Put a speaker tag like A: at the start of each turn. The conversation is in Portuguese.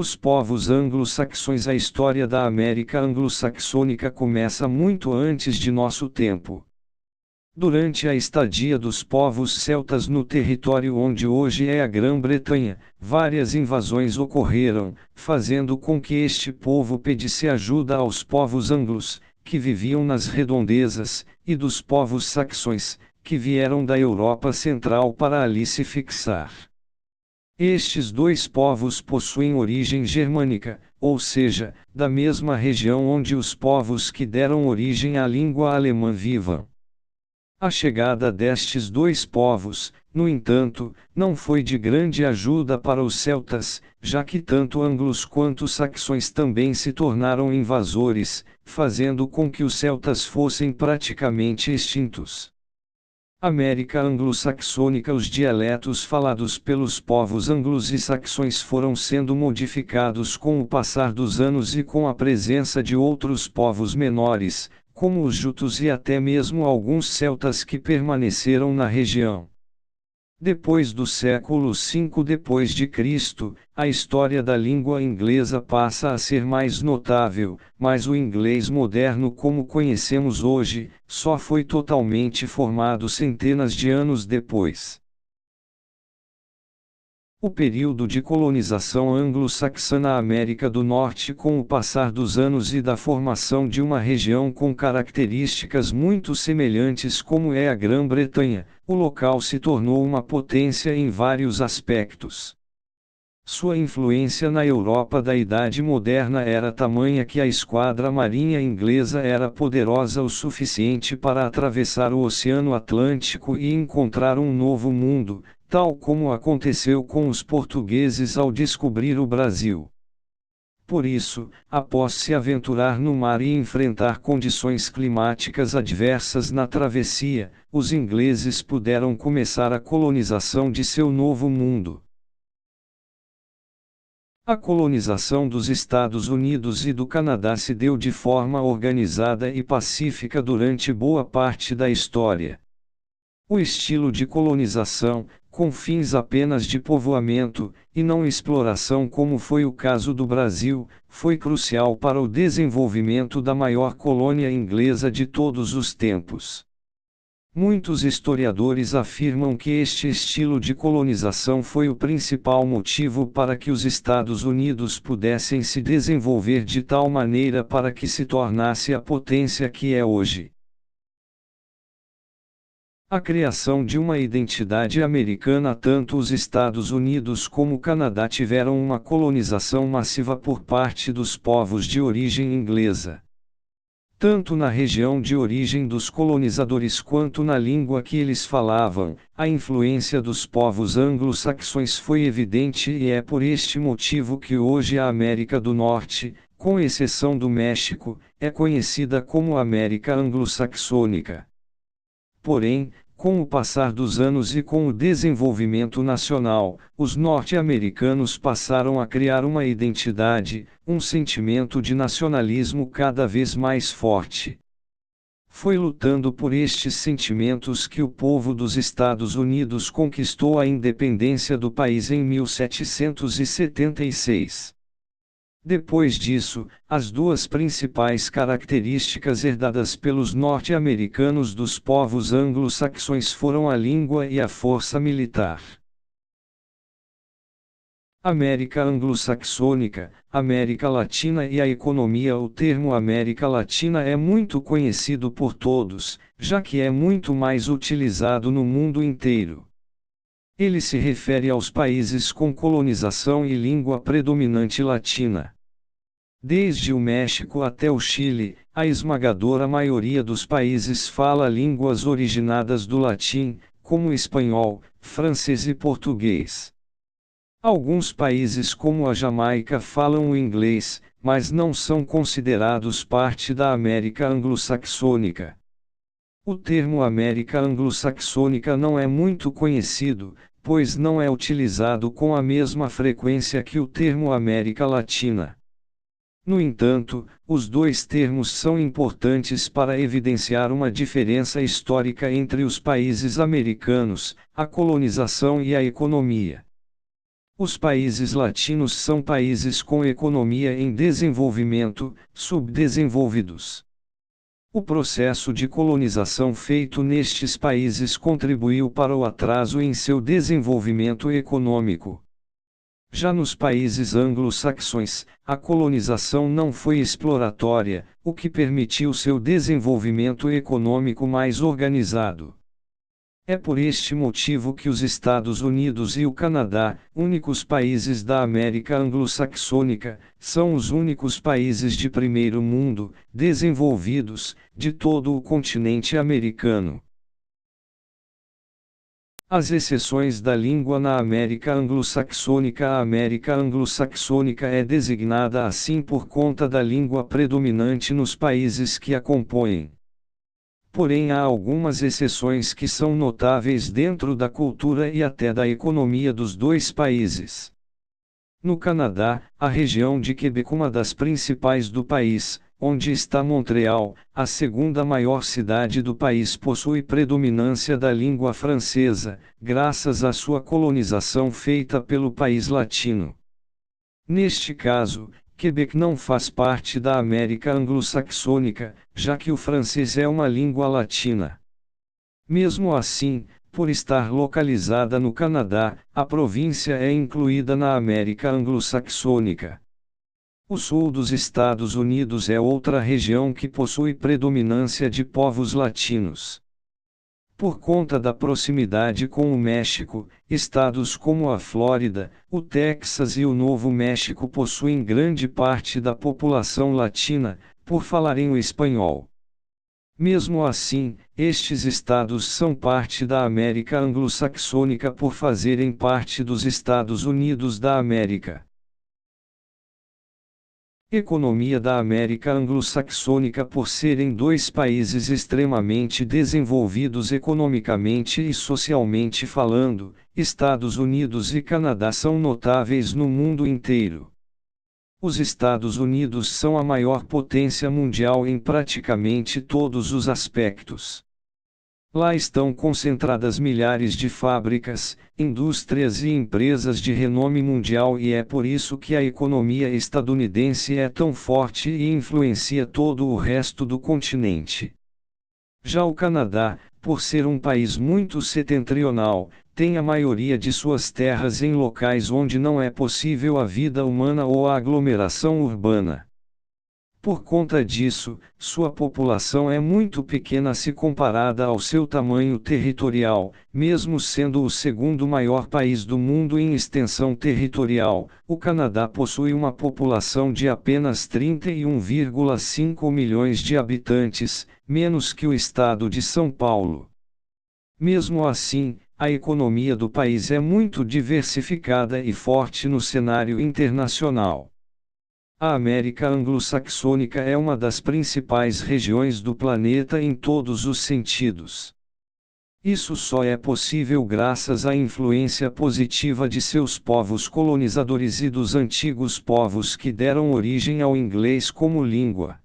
A: Os povos anglo-saxões. A história da América anglo-saxônica começa muito antes de nosso tempo. Durante a estadia dos povos celtas no território onde hoje é a Grã-Bretanha, várias invasões ocorreram, fazendo com que este povo pedisse ajuda aos povos anglos, que viviam nas redondezas, e dos povos saxões, que vieram da Europa Central para ali se fixar. Estes dois povos possuem origem germânica, ou seja, da mesma região onde os povos que deram origem à língua alemã vivam. A chegada destes dois povos, no entanto, não foi de grande ajuda para os celtas, já que tanto anglos quanto saxões também se tornaram invasores, fazendo com que os celtas fossem praticamente extintos. América anglo-saxônica. Os dialetos falados pelos povos anglos e saxões foram sendo modificados com o passar dos anos e com a presença de outros povos menores, como os jutos e até mesmo alguns celtas que permaneceram na região. Depois do século V d.C., a história da língua inglesa passa a ser mais notável, mas o inglês moderno como conhecemos hoje, só foi totalmente formado centenas de anos depois. O período de colonização anglo-saxã na América do Norte. Com o passar dos anos e da formação de uma região com características muito semelhantes como é a Grã-Bretanha, o local se tornou uma potência em vários aspectos. Sua influência na Europa da Idade Moderna era tamanha que a esquadra marinha inglesa era poderosa o suficiente para atravessar o Oceano Atlântico e encontrar um novo mundo, tal como aconteceu com os portugueses ao descobrir o Brasil. Por isso, após se aventurar no mar e enfrentar condições climáticas adversas na travessia, os ingleses puderam começar a colonização de seu novo mundo. A colonização dos Estados Unidos e do Canadá se deu de forma organizada e pacífica durante boa parte da história. O estilo de colonização, com fins apenas de povoamento, e não exploração como foi o caso do Brasil, foi crucial para o desenvolvimento da maior colônia inglesa de todos os tempos. Muitos historiadores afirmam que este estilo de colonização foi o principal motivo para que os Estados Unidos pudessem se desenvolver de tal maneira para que se tornasse a potência que é hoje. A criação de uma identidade americana. Tanto os Estados Unidos como o Canadá tiveram uma colonização massiva por parte dos povos de origem inglesa. Tanto na região de origem dos colonizadores quanto na língua que eles falavam, a influência dos povos anglo-saxões foi evidente e é por este motivo que hoje a América do Norte, com exceção do México, é conhecida como América anglo-saxônica. Porém, com o passar dos anos e com o desenvolvimento nacional, os norte-americanos passaram a criar uma identidade, um sentimento de nacionalismo cada vez mais forte. Foi lutando por estes sentimentos que o povo dos Estados Unidos conquistou a independência do país em 1776. Depois disso, as duas principais características herdadas pelos norte-americanos dos povos anglo-saxões foram a língua e a força militar. América anglo-saxônica, América Latina e a economia. O termo América Latina é muito conhecido por todos, já que é muito mais utilizado no mundo inteiro. Ele se refere aos países com colonização e língua predominante latina. Desde o México até o Chile, a esmagadora maioria dos países fala línguas originadas do latim, como espanhol, francês e português. Alguns países como a Jamaica falam o inglês, mas não são considerados parte da América anglo-saxônica. O termo América anglo-saxônica não é muito conhecido, pois não é utilizado com a mesma frequência que o termo América Latina. No entanto, os dois termos são importantes para evidenciar uma diferença histórica entre os países americanos, a colonização e a economia. Os países latinos são países com economia em desenvolvimento, subdesenvolvidos. O processo de colonização feito nestes países contribuiu para o atraso em seu desenvolvimento econômico. Já nos países anglo-saxões, a colonização não foi exploratória, o que permitiu seu desenvolvimento econômico mais organizado. É por este motivo que os Estados Unidos e o Canadá, únicos países da América anglo-saxônica, são os únicos países de primeiro mundo, desenvolvidos, de todo o continente americano. As exceções da língua na América anglo-saxônica. A América anglo-saxônica é designada assim por conta da língua predominante nos países que a compõem. Porém, há algumas exceções que são notáveis dentro da cultura e até da economia dos dois países. No Canadá, a região de Quebec, uma das principais do país, onde está Montreal, a segunda maior cidade do país, possui predominância da língua francesa, graças à sua colonização feita pelo país latino. Neste caso, Quebec não faz parte da América anglo-saxônica, já que o francês é uma língua latina. Mesmo assim, por estar localizada no Canadá, a província é incluída na América anglo-saxônica. O sul dos Estados Unidos é outra região que possui predominância de povos latinos. Por conta da proximidade com o México, estados como a Flórida, o Texas e o Novo México possuem grande parte da população latina, por falarem o espanhol. Mesmo assim, estes estados são parte da América anglo-saxônica por fazerem parte dos Estados Unidos da América. Economia da América anglo-saxônica. Por serem dois países extremamente desenvolvidos economicamente e socialmente falando, Estados Unidos e Canadá são notáveis no mundo inteiro. Os Estados Unidos são a maior potência mundial em praticamente todos os aspectos. Lá estão concentradas milhares de fábricas, indústrias e empresas de renome mundial, e é por isso que a economia estadunidense é tão forte e influencia todo o resto do continente. Já o Canadá, por ser um país muito setentrional, tem a maioria de suas terras em locais onde não é possível a vida humana ou a aglomeração urbana. Por conta disso, sua população é muito pequena se comparada ao seu tamanho territorial, mesmo sendo o segundo maior país do mundo em extensão territorial. O Canadá possui uma população de apenas 31,5 milhões de habitantes, menos que o estado de São Paulo. Mesmo assim, a economia do país é muito diversificada e forte no cenário internacional. A América anglo-saxônica é uma das principais regiões do planeta em todos os sentidos. Isso só é possível graças à influência positiva de seus povos colonizadores e dos antigos povos que deram origem ao inglês como língua.